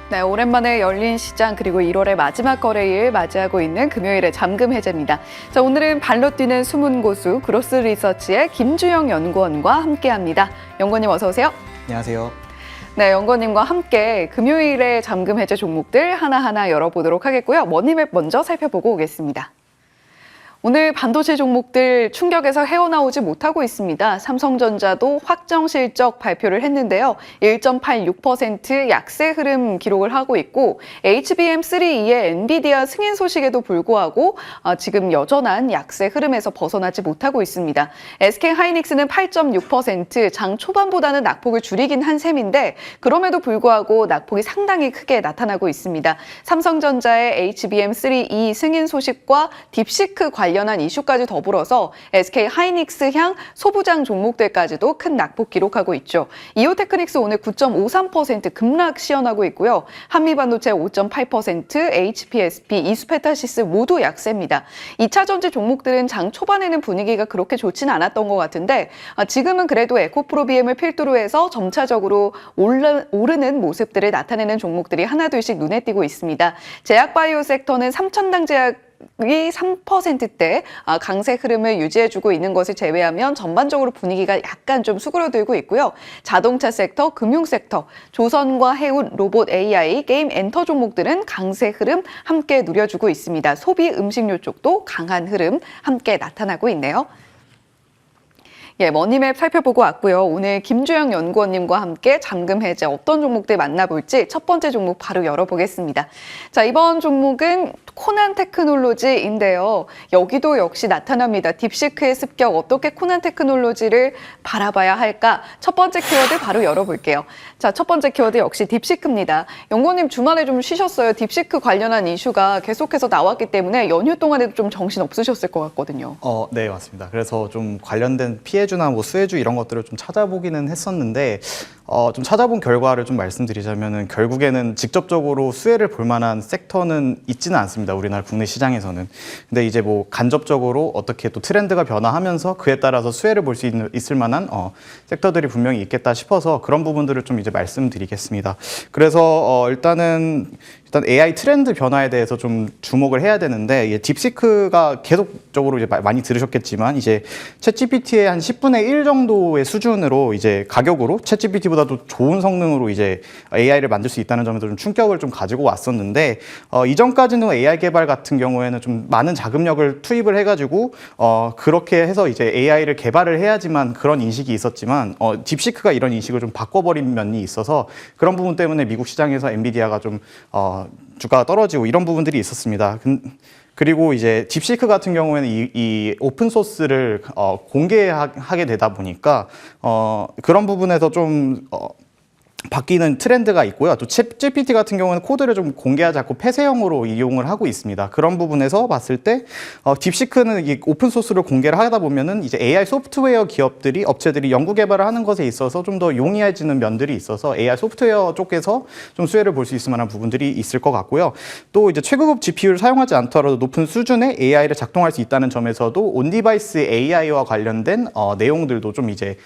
네, 오랜만에 열린 시장 그리고 1월의 마지막 거래일 맞이하고 있는 금요일의 잠금 해제입니다. 자, 오늘은 발로 뛰는 숨은 고수 그로스 리서치의 김주영 연구원과 함께합니다. 연구원님 어서 오세요. 안녕하세요. 네, 연구원님과 함께 금요일의 잠금 해제 종목들 하나하나 열어보도록 하겠고요. 머니맵 먼저 살펴보고 오겠습니다. 오늘 반도체 종목들 충격에서 헤어나오지 못하고 있습니다. 삼성전자도 확정 실적 발표를 했는데요. 1.86% 약세 흐름 기록을 하고 있고 HBM3E의 엔비디아 승인 소식에도 불구하고 지금 여전한 약세 흐름에서 벗어나지 못하고 있습니다. SK하이닉스는 8.6% 장 초반보다는 낙폭을 줄이긴 한 셈인데 그럼에도 불구하고 낙폭이 상당히 크게 나타나고 있습니다. 삼성전자의 HBM3E 승인 소식과 딥시크 관련한 이슈까지 더불어서 SK하이닉스향 소부장 종목들까지도 큰 낙폭 기록하고 있죠. 이오테크닉스 오늘 9.53% 급락 시현하고 있고요. 한미반도체 5.8%, HPSP, 이수페타시스 모두 약세입니다. 2차 전지 종목들은 장 초반에는 분위기가 그렇게 좋지는 않았던 것 같은데 지금은 그래도 에코프로비엠을 필두로 해서 점차적으로 오르는 모습들을 나타내는 종목들이 하나둘씩 눈에 띄고 있습니다. 제약바이오 섹터는 삼천당 제약 이 3%대 강세 흐름을 유지해주고 있는 것을 제외하면 전반적으로 분위기가 약간 좀 수그러들고 있고요. 자동차 섹터, 금융 섹터, 조선과 해운, 로봇, AI, 게임, 엔터 종목들은 강세 흐름 함께 누려주고 있습니다. 소비, 음식료 쪽도 강한 흐름 함께 나타나고 있네요. 예, 머니맵 살펴보고 왔고요. 오늘 김주영 연구원님과 함께 잠금 해제 어떤 종목들 만나볼지 첫 번째 종목 바로 열어보겠습니다. 자, 이번 종목은 코난 테크놀로지인데요. 여기도 역시 나타납니다. 딥시크의 습격 어떻게 코난 테크놀로지를 바라봐야 할까? 첫 번째 키워드 바로 열어볼게요. 자, 첫 번째 키워드 역시 딥시크입니다. 연구원님 주말에 좀 쉬셨어요. 딥시크 관련한 이슈가 계속해서 나왔기 때문에 연휴 동안에도 좀 정신 없으셨을 것 같거든요. 네, 맞습니다. 그래서 좀 관련된 피해주나 뭐 수혜주 이런 것들을 좀 찾아보기는 했었는데 좀 찾아본 결과를 좀 말씀드리자면은 결국에는 직접적으로 수혜를 볼 만한 섹터는 있지는 않습니다. 우리나라 국내 시장에서는. 근데 이제 뭐 간접적으로 어떻게 또 트렌드가 변화하면서 그에 따라서 수혜를 볼 수 있을 만한 섹터들이 분명히 있겠다 싶어서 그런 부분들을 좀 이제 말씀드리겠습니다. 그래서 일단 AI 트렌드 변화에 대해서 좀 주목을 해야 되는데 딥시크가 계속적으로 이제 많이 들으셨겠지만 이제 챗GPT의 한 10분의 1 정도의 수준으로 이제 가격으로 챗GPT보다도 좋은 성능으로 이제 AI를 만들 수 있다는 점에서 좀 충격을 좀 가지고 왔었는데 이전까지는 AI 개발 같은 경우에는 좀 많은 자금력을 투입을 해가지고 그렇게 해서 이제 AI를 개발을 해야지만 그런 인식이 있었지만 딥시크가 이런 인식을 좀 바꿔버린 면이 있어서 그런 부분 때문에 미국 시장에서 엔비디아가 좀 주가가 떨어지고 이런 부분들이 있었습니다. 그리고 이제 딥시크 같은 경우에는 이 오픈 소스를 공개하게 되다 보니까 그런 부분에서 좀 바뀌는 트렌드가 있고요. 또 챗GPT 같은 경우는 코드를 좀 공개하지 않고 폐쇄형으로 이용을 하고 있습니다. 그런 부분에서 봤을 때 딥시크는 이 오픈 소스를 공개를 하다 보면은 이제 AI 소프트웨어 기업들이 업체들이 연구 개발을 하는 것에 있어서 좀 더 용이해지는 면들이 있어서 AI 소프트웨어 쪽에서 좀 수혜를 볼 수 있을 만한 부분들이 있을 것 같고요. 또 이제 최고급 GPU를 사용하지 않더라도 높은 수준의 AI를 작동할 수 있다는 점에서도 온디바이스 AI와 관련된 내용들도 좀 이제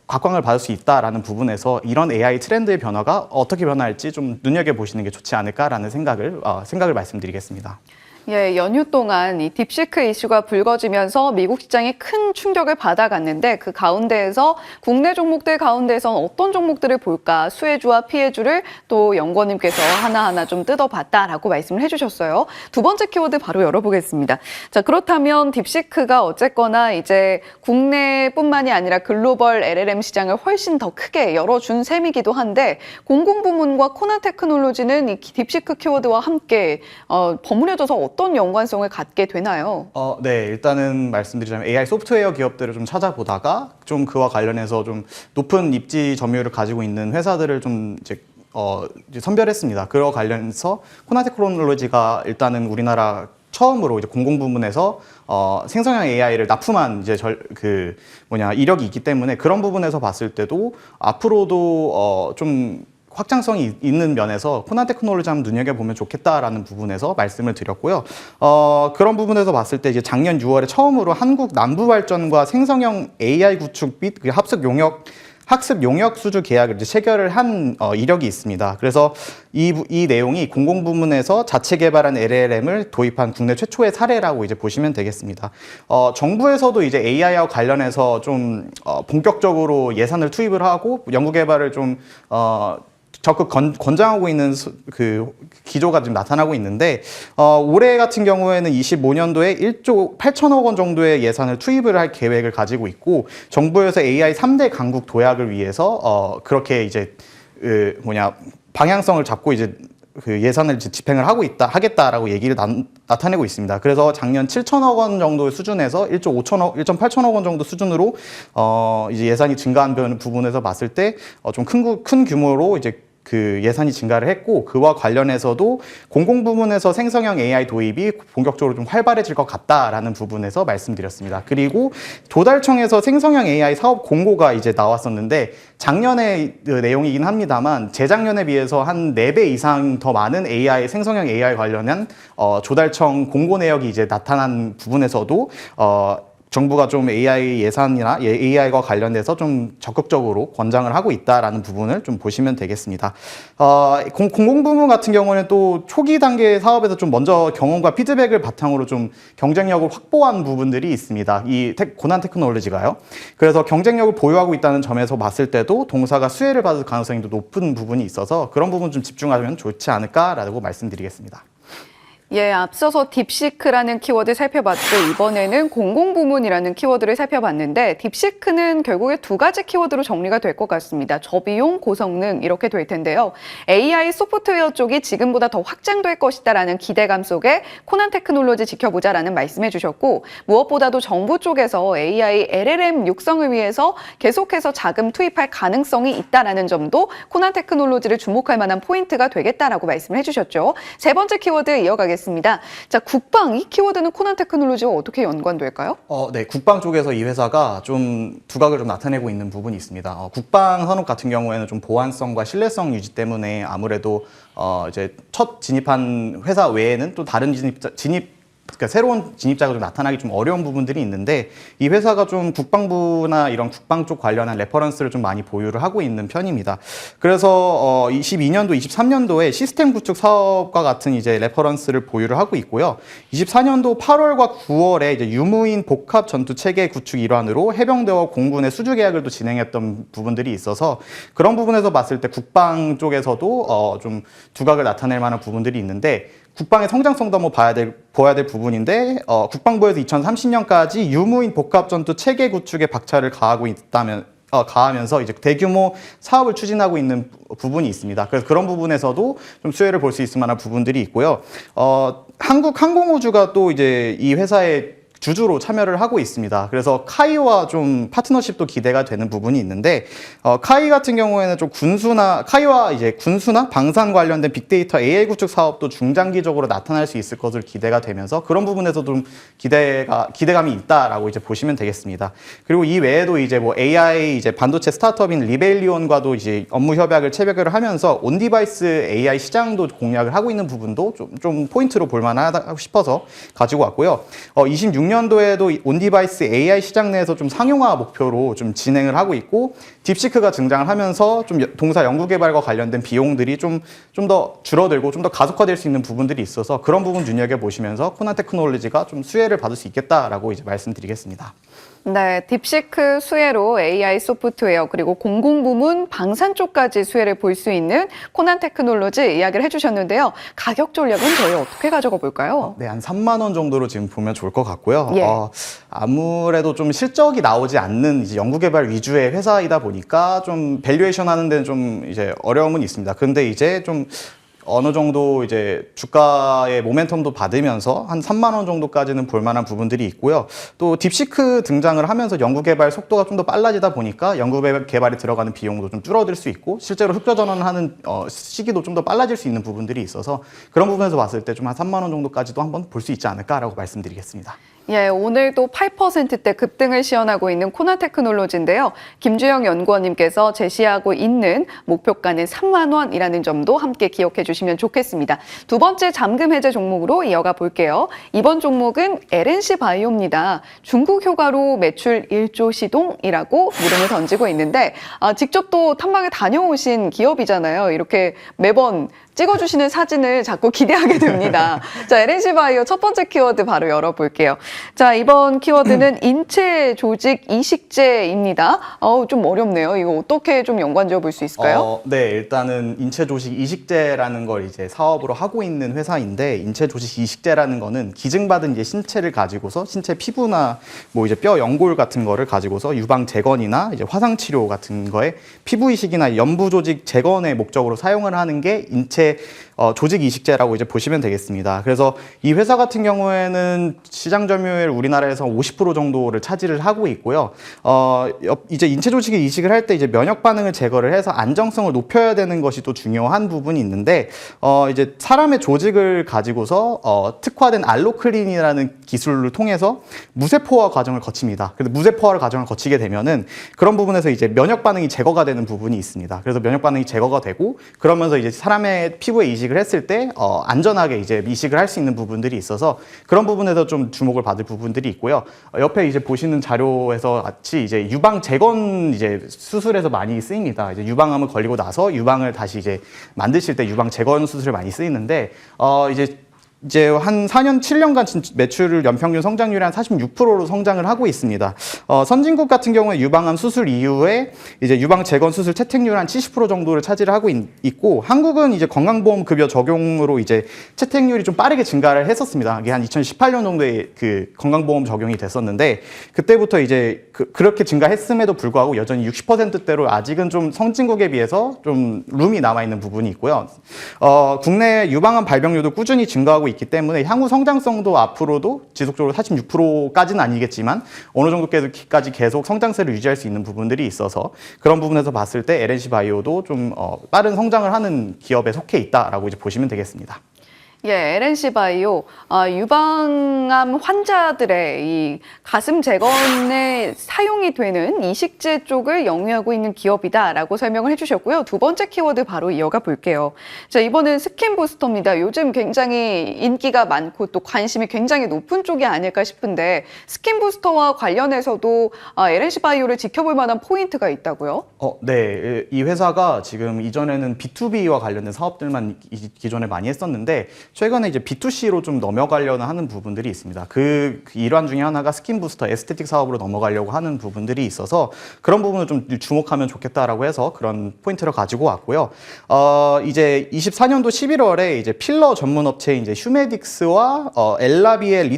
각광을 받을 수 있다라는 부분에서 이런 AI 트렌드의 변화가 어떻게 변화할지 좀 눈여겨보시는 게 좋지 않을까라는 생각을 말씀드리겠습니다. 예, 연휴 동안 이 딥시크 이슈가 불거지면서 미국 시장이 큰 충격을 받아갔는데 그 가운데에서 국내 종목들 가운데에선 어떤 종목들을 볼까 수혜주와 피해주를 또 연구원님께서 하나하나 좀 뜯어봤다라고 말씀을 해주셨어요. 두 번째 키워드 바로 열어보겠습니다. 자, 그렇다면 딥시크가 어쨌거나 이제 국내뿐만이 아니라 글로벌 LLM 시장을 훨씬 더 크게 열어준 셈이기도 한데 공공부문과 코난 테크놀로지는 이 딥시크 키워드와 함께 버무려져서 어떤 연관성을 갖게 되나요? 네, 일단은 말씀드리자면 AI 소프트웨어 기업들을 좀 찾아보다가 좀 그와 관련해서 좀 높은 입지 점유율을 가지고 있는 회사들을 좀 이제 선별했습니다. 그와 관련해서 코난 테크놀로지가 일단은 우리나라 처음으로 이제 공공부문에서 생성형 AI를 납품한 이제 이력이 있기 때문에 그런 부분에서 봤을 때도 앞으로도 좀 확장성이 있는 면에서 코난 테크놀로지 한번 눈여겨보면 좋겠다라는 부분에서 말씀을 드렸고요. 그런 부분에서 봤을 때 이제 작년 6월에 처음으로 한국 남부발전과 생성형 AI 구축 및 합숙 용역 학습 용역 수주 계약을 이제 체결을 한 이력이 있습니다. 그래서 이 내용이 공공부문에서 자체 개발한 LLM을 도입한 국내 최초의 사례라고 이제 보시면 되겠습니다. 정부에서도 이제 AI와 관련해서 좀 본격적으로 예산을 투입을 하고 연구 개발을 좀 적극 권장하고 있는 그 기조가 지금 나타나고 있는데 올해 같은 경우에는 25년도에 1조 8천억 원 정도의 예산을 투입을 할 계획을 가지고 있고 정부에서 AI 3대 강국 도약을 위해서 그렇게 이제 방향성을 잡고 이제 그 예산을 집행을 하겠다라고 얘기를 나타내고 있습니다. 그래서 작년 7천억 원 정도 수준에서 1.8천억 원 정도 수준으로 이제 예산이 증가한 부분에서 봤을 때 좀 큰 규모로 이제 그 예산이 증가를 했고 그와 관련해서도 공공부문에서 생성형 AI 도입이 본격적으로 좀 활발해질 것 같다라는 부분에서 말씀드렸습니다. 그리고 조달청에서 생성형 AI 사업 공고가 이제 나왔었는데 작년의 그 내용이긴 합니다만 재작년에 비해서 한 4배 이상 더 많은 생성형 AI 관련한 조달청 공고 내역이 이제 나타난 부분에서도 정부가 좀 AI 예산이나 AI와 관련돼서 좀 적극적으로 권장을 하고 있다라는 부분을 좀 보시면 되겠습니다. 공공부문 같은 경우는 또 초기 단계 사업에서 좀 먼저 경험과 피드백을 바탕으로 좀 경쟁력을 확보한 부분들이 있습니다. 이 고난 테크놀로지가요. 그래서 경쟁력을 보유하고 있다는 점에서 봤을 때도 동사가 수혜를 받을 가능성이 높은 부분이 있어서 그런 부분 좀 집중하면 좋지 않을까라고 말씀드리겠습니다. 예, 앞서서 딥시크라는 키워드 살펴봤고 이번에는 공공부문이라는 키워드를 살펴봤는데 딥시크는 결국에 2가지 키워드로 정리가 될 것 같습니다. 저비용, 고성능 이렇게 될 텐데요. AI 소프트웨어 쪽이 지금보다 더 확장될 것이다라는 기대감 속에 코난 테크놀로지 지켜보자라는 말씀해 주셨고 무엇보다도 정부 쪽에서 AI LLM 육성을 위해서 계속해서 자금 투입할 가능성이 있다라는 점도 코난 테크놀로지를 주목할 만한 포인트가 되겠다라고 말씀을 해주셨죠. 3번째 키워드 이어가겠습니다. 자, 국방, 이 키워드는 코난 테크놀로지와 어떻게 연관될까요? 네, 국방 쪽에서 이 회사가 좀 두각을 좀 나타내고 있는 부분이 있습니다. 국방 산업 같은 경우에는 좀 보안성과 신뢰성 유지 때문에 아무래도 이제 첫 진입한 회사 외에는 또 다른 그러니까 새로운 진입자가 좀 나타나기 좀 어려운 부분들이 있는데 이 회사가 좀 국방부나 이런 국방 쪽 관련한 레퍼런스를 좀 많이 보유를 하고 있는 편입니다. 그래서 22년도, 23년도에 시스템 구축 사업과 같은 이제 레퍼런스를 보유를 하고 있고요. 24년도 8월과 9월에 이제 유무인 복합 전투 체계 구축 일환으로 해병대와 공군의 수주 계약을 또 진행했던 부분들이 있어서 그런 부분에서 봤을 때 국방 쪽에서도 좀 두각을 나타낼 만한 부분들이 있는데 국방의 성장성도 한번 봐야 될 부분인데 국방부에서 2030년까지 유무인 복합 전투 체계 구축에 박차를 가하면서 이제 대규모 사업을 추진하고 있는 부분이 있습니다. 그래서 그런 부분에서도 좀 수혜를 볼 수 있을 만한 부분들이 있고요. 한국항공우주가 또 이제 이 회사의 주주로 참여를 하고 있습니다. 그래서 카이와 좀 파트너십도 기대가 되는 부분이 있는데 카이 같은 경우에는 좀 카이와 이제 군수나 방산 관련된 빅데이터 AI 구축 사업도 중장기적으로 나타날 수 있을 것을 기대가 되면서 그런 부분에서도 좀 기대감이 있다라고 이제 보시면 되겠습니다. 그리고 이 외에도 이제 뭐 AI 이제 반도체 스타트업인 리벨리온과도 이제 업무 협약을 체결을 하면서 온디바이스 AI 시장도 공략을 하고 있는 부분도 좀 포인트로 볼만하다 싶어서 가지고 왔고요. 26년도에도 온디바이스 AI 시장 내에서 좀 상용화 목표로 좀 진행을 하고 있고 딥시크가 등장을 하면서 좀 동사 연구 개발과 관련된 비용들이 좀 더 줄어들고 좀 더 가속화될 수 있는 부분들이 있어서 그런 부분 눈여겨 보시면서 코난 테크놀로지가 좀 수혜를 받을 수 있겠다라고 이제 말씀드리겠습니다. 네, 딥시크 수혜로 AI 소프트웨어 그리고 공공부문 방산 쪽까지 수혜를 볼 수 있는 코난 테크놀로지 이야기를 해주셨는데요. 가격 전략은 저희 어떻게 가져가 볼까요? 네, 한 3만 원 정도로 지금 보면 좋을 것 같고요. 예. 아무래도 좀 실적이 나오지 않는 이제 연구개발 위주의 회사이다 보니까 좀 밸류에이션 하는 데는 좀 이제 어려움은 있습니다. 근데 이제 좀 어느 정도 이제 주가의 모멘텀도 받으면서 한 3만 원 정도까지는 볼 만한 부분들이 있고요. 또 딥시크 등장을 하면서 연구개발 속도가 좀 더 빨라지다 보니까 연구개발에 들어가는 비용도 좀 줄어들 수 있고 실제로 흑자 전환하는 시기도 좀 더 빨라질 수 있는 부분들이 있어서 그런 부분에서 봤을 때 좀 한 3만 원 정도까지도 한번 볼 수 있지 않을까라고 말씀드리겠습니다. 예, 오늘도 8%대 급등을 시현하고 있는 코나테크놀로지인데요. 김주영 연구원님께서 제시하고 있는 목표가는 3만 원이라는 점도 함께 기억해 주시면 좋겠습니다. 두 번째 잠금 해제 종목으로 이어가 볼게요. 이번 종목은 LNC 바이오입니다. 중국 효과로 매출 1조 시동이라고 물음을 던지고 있는데 직접 또 탐방에 다녀오신 기업이잖아요. 이렇게 매번 찍어주시는 사진을 자꾸 기대하게 됩니다. 자, LNC 바이오 첫 번째 키워드 바로 열어볼게요. 자, 이번 키워드는 인체 조직 이식제입니다. 좀 어렵네요. 이거 어떻게 좀 연관 지어 볼 수 있을까요? 네, 일단은 인체 조직 이식제라는 걸 이제 사업으로 하고 있는 회사인데, 인체 조직 이식제라는 거는 기증받은 이제 신체를 가지고서 신체 피부나 뭐 이제 뼈 연골 같은 거를 가지고서 유방 재건이나 이제 화상 치료 같은 거에 피부 이식이나 연부 조직 재건의 목적으로 사용을 하는 게 인체 조직 이식제라고 이제 보시면 되겠습니다. 그래서 이 회사 같은 경우에는 시장 점유율 우리나라에서 50% 정도를 차지를 하고 있고요. 이제 인체 조직의 이식을 할 때 이제 면역 반응을 제거를 해서 안정성을 높여야 되는 것이 또 중요한 부분이 있는데, 이제 사람의 조직을 가지고서 특화된 알로클린이라는 기술을 통해서 무세포화 과정을 거칩니다. 그래서 무세포화 과정을 거치게 되면은 그런 부분에서 이제 면역 반응이 제거가 되는 부분이 있습니다. 그래서 면역 반응이 제거가 되고, 그러면서 이제 사람의 피부에 이식을 했을 때 안전하게 이제 이식을 할 수 있는 부분들이 있어서 그런 부분에서 좀 주목을 받을 부분들이 있고요. 옆에 이제 보시는 자료에서 같이 이제 유방 재건 이제 수술에서 많이 쓰입니다. 이제 유방암을 걸리고 나서 유방을 다시 이제 만드실 때 유방 재건 수술을 많이 쓰이는데, 이제 한 4년, 7년간 매출 연평균 성장률이 한 46%로 성장을 하고 있습니다. 선진국 같은 경우에 유방암 수술 이후에 이제 유방 재건 수술 채택률 한 70% 정도를 차지를 하고 있고, 한국은 이제 건강보험 급여 적용으로 이제 채택률이 좀 빠르게 증가를 했었습니다. 이게 한 2018년 정도에 그 건강보험 적용이 됐었는데, 그때부터 이제 그렇게 증가했음에도 불구하고 여전히 60%대로 아직은 좀 선진국에 비해서 좀 룸이 남아있는 부분이 있고요. 국내 유방암 발병률도 꾸준히 증가하고 있기 때문에 향후 성장성도 앞으로도 지속적으로 46%까지는 아니겠지만 어느 정도까지 계속 성장세를 유지할 수 있는 부분들이 있어서, 그런 부분에서 봤을 때 LNC 바이오도 좀 빠른 성장을 하는 기업에 속해 있다라고 이제 보시면 되겠습니다. 예, LNC 바이오 유방암 환자들의 이 가슴 재건에 사용이 되는 이식제 쪽을 영위하고 있는 기업이다라고 설명을 해주셨고요. 두 번째 키워드 바로 이어가 볼게요. 자, 이번은 스킨 부스터입니다. 요즘 굉장히 인기가 많고 또 관심이 굉장히 높은 쪽이 아닐까 싶은데, 스킨 부스터와 관련해서도 LNC 바이오를 지켜볼 만한 포인트가 있다고요? 네, 이 회사가 지금 이전에는 B2B와 관련된 사업들만 기존에 많이 했었는데, 최근에 이제 B2C로 좀 넘어가려는 하는 부분들이 있습니다. 그 일환 중에 하나가 스킨 부스터 에스테틱 사업으로 넘어가려고 하는 부분들이 있어서 그런 부분을 좀 주목하면 좋겠다라고 해서 그런 포인트를 가지고 왔고요. 이제 24년도 11월에 이제 필러 전문 업체 이제 휴메딕스와 엘라비의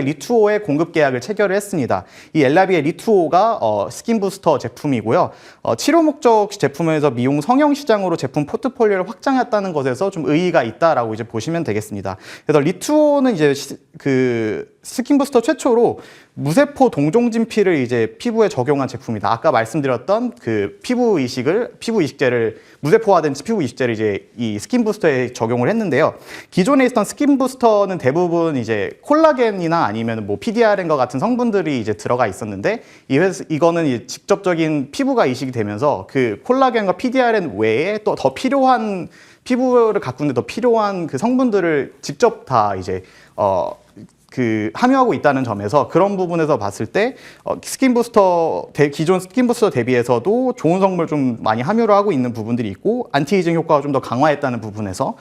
리투오의 공급 계약을 체결을 했습니다. 이 엘라비의 리투오가 스킨 부스터 제품이고요. 치료 목적 제품에서 미용 성형 시장으로 제품 포트폴리오를 확장했다는 것에서 좀 의의가 있다라고 이제 보시면 되겠습니다. 그래서 리투오는 이제 그 스킨 부스터 최초로 무세포 동종진피를 이제 피부에 적용한 제품이다. 아까 말씀드렸던 그 피부 이식제를 무세포화된 피부 이식제를 이제 이 스킨 부스터에 적용을 했는데요. 기존에 있던 스킨 부스터는 대부분 이제 콜라겐이나 아니면 뭐 PDRN과 같은 성분들이 이제 들어가 있었는데, 이거는 이제 직접적인 피부가 이식이 되면서 그 콜라겐과 PDRN 외에 또 더 필요한 피부를 가꾸는데 더 필요한 그 성분들을 직접 다 이제 함유하고 있다는 점에서, 그런 부분에서 봤을 때 기존 스킨 부스터 대비해서도 좋은 성분을 좀 많이 함유를 하고 있는 부분들이 있고, 안티에이징 효과가 좀 더 강화했다는 부분에서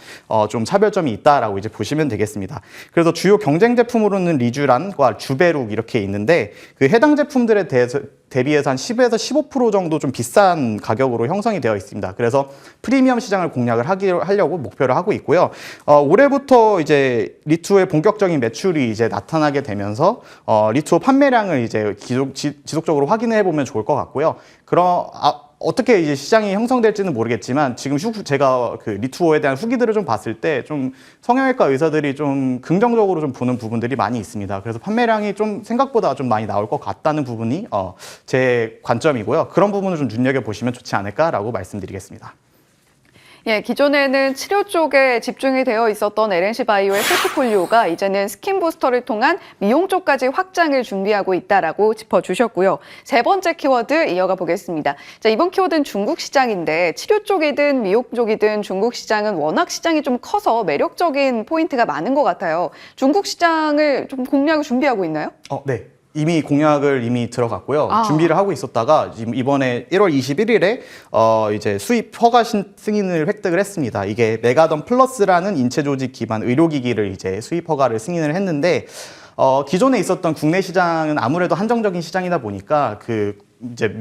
좀 차별점이 있다라고 이제 보시면 되겠습니다. 그래서 주요 경쟁 제품으로는 리쥬란과 주베룩 이렇게 있는데, 그 해당 제품들에 대비해서 한 10에서 15% 정도 좀 비싼 가격으로 형성이 되어 있습니다. 그래서 프리미엄 시장을 공략을 하려고 목표를 하고 있고요. 올해부터 이제 리투오의 본격적인 매출이 이제 나타나게 되면서 리투오 판매량을 이제 지속적으로 확인해 보면 좋을 것 같고요. 어떻게 이제 시장이 형성될지는 모르겠지만, 지금 제가 그 리투오에 대한 후기들을 좀 봤을 때 좀 성형외과 의사들이 좀 긍정적으로 좀 보는 부분들이 많이 있습니다. 그래서 판매량이 좀 생각보다 좀 많이 나올 것 같다는 부분이 제 관점이고요. 그런 부분을 좀 눈여겨보시면 좋지 않을까라고 말씀드리겠습니다. 예, 기존에는 치료 쪽에 집중이 되어 있었던 LNC 바이오의 포트폴리오가 이제는 스킨 부스터를 통한 미용 쪽까지 확장을 준비하고 있다라고 짚어주셨고요. 세 번째 키워드 이어가 보겠습니다. 자, 이번 키워드는 중국 시장인데 치료 쪽이든 미용 쪽이든 중국 시장은 워낙 시장이 좀 커서 매력적인 포인트가 많은 것 같아요. 중국 시장을 좀 공략을 준비하고 있나요? 네. 이미 공약을 들어갔고요. 아. 준비를 하고 있었다가 지금 이번에 1월 21일에 이제 수입 허가 승인을 획득을 했습니다. 이게 메가던 플러스라는 인체 조직 기반 의료기기를 이제 수입 허가를 승인을 했는데 기존에 있었던 국내 시장은 아무래도 한정적인 시장이다 보니까 이제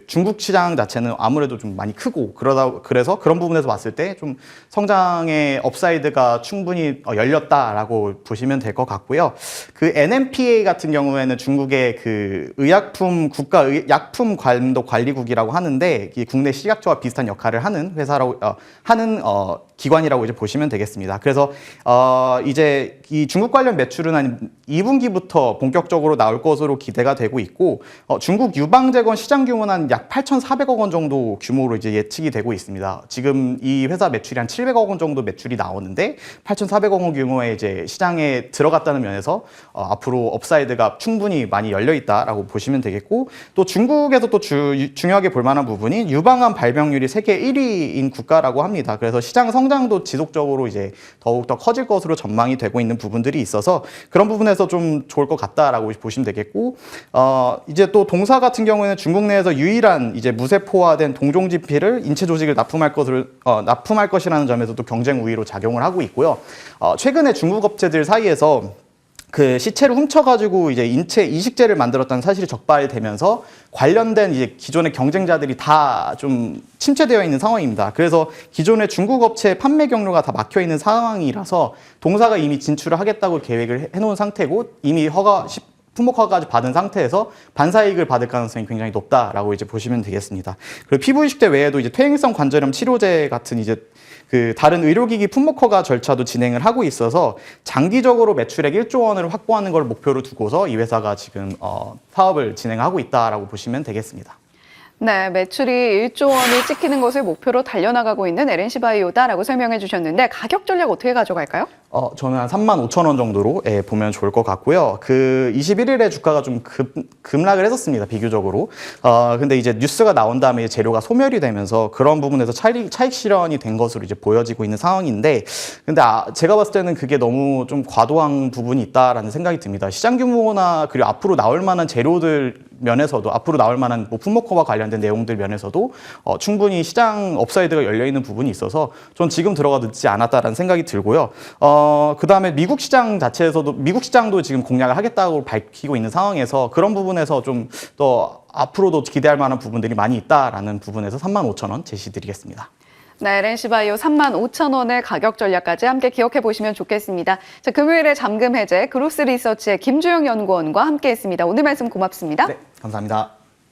중국 시장 자체는 아무래도 좀 많이 크고 그래서 그런 부분에서 봤을 때 좀 성장의 업사이드가 충분히 열렸다라고 보시면 될 것 같고요. NMPA 같은 경우에는 중국의 의약품 약품 감독 관리국이라고 하는데 이 국내 식약처와 비슷한 역할을 하는 회사라고 기관이라고 이제 보시면 되겠습니다. 그래서 이제 이 중국 관련 매출은 한 2분기부터 본격적으로 나올 것으로 기대가 되고 있고 중국 유방재건 시장 규모는 한 약 8,400억 원 정도 규모로 이제 예측이 되고 있습니다. 지금 이 회사 매출이 한 700억 원 정도 매출이 나오는데 8,400억 원 규모의 이제 시장에 들어갔다는 면에서 앞으로 업사이드가 충분히 많이 열려 있다라고 보시면 되겠고 또 중국에서 또 중요하게 볼 만한 부분이 유방암 발병률이 세계 1위인 국가라고 합니다. 그래서 시장 성장도 지속적으로 이제 더욱더 커질 것으로 전망이 되고 있는 부분들이 있어서 그런 부분에서 좀 좋을 것 같다라고 보시면 되겠고 이제 또 동사 같은 경우에는 중국 내에서 유일한 이제 무세포화된 동종지피를 인체 조직을 납품할 것이라는 점에서도 경쟁 우위로 작용을 하고 있고요. 최근에 중국 업체들 사이에서 시체를 훔쳐가지고 이제 인체 이식제를 만들었다는 사실이 적발되면서 관련된 이제 기존의 경쟁자들이 다 좀 침체되어 있는 상황입니다. 그래서 기존의 중국 업체 판매 경로가 다 막혀 있는 상황이라서 동사가 이미 진출을 하겠다고 계획을 해놓은 상태고 이미 품목 허가까지 받은 상태에서 반사이익을 받을 가능성이 굉장히 높다라고 이제 보시면 되겠습니다. 그리고 피부 이식제 외에도 이제 퇴행성 관절염 치료제 같은 이제 다른 의료기기 품목 허가 절차도 진행을 하고 있어서 장기적으로 매출액 1조 원을 확보하는 걸 목표로 두고서 이 회사가 지금 사업을 진행하고 있다라고 보시면 되겠습니다. 네, 매출이 1조 원을 찍히는 것을 목표로 달려나가고 있는 LNC 바이오다라고 설명해 주셨는데 가격 전략 어떻게 가져갈까요? 저는 한 35,000원 정도로 보면 좋을 것 같고요. 21일에 주가가 좀 급락을 했었습니다, 비교적으로. 근데 이제 뉴스가 나온 다음에 재료가 소멸이 되면서 그런 부분에서 차익 실현이 된 것으로 이제 보여지고 있는 상황인데, 근데 제가 봤을 때는 그게 너무 좀 과도한 부분이 있다라는 생각이 듭니다. 시장 규모나 그리고 앞으로 나올 만한 재료들 면에서도 앞으로 나올 만한 품목허와 관련된 내용들 면에서도 충분히 시장 업사이드가 열려 있는 부분이 있어서 전 지금 들어가도 늦지 않았다라는 생각이 들고요. 그다음에 미국 시장도 지금 공략을 하겠다고 밝히고 있는 상황에서 그런 부분에서 좀 더 앞으로도 기대할 만한 부분들이 많이 있다라는 부분에서 35,000원 제시드리겠습니다. 네, LNC 바이오 35,000원의 가격 전략까지 함께 기억해 보시면 좋겠습니다. 자, 금요일에 잠금 해제 그로스 리서치의 김주영 연구원과 함께했습니다. 오늘 말씀 고맙습니다. 네, 감사합니다.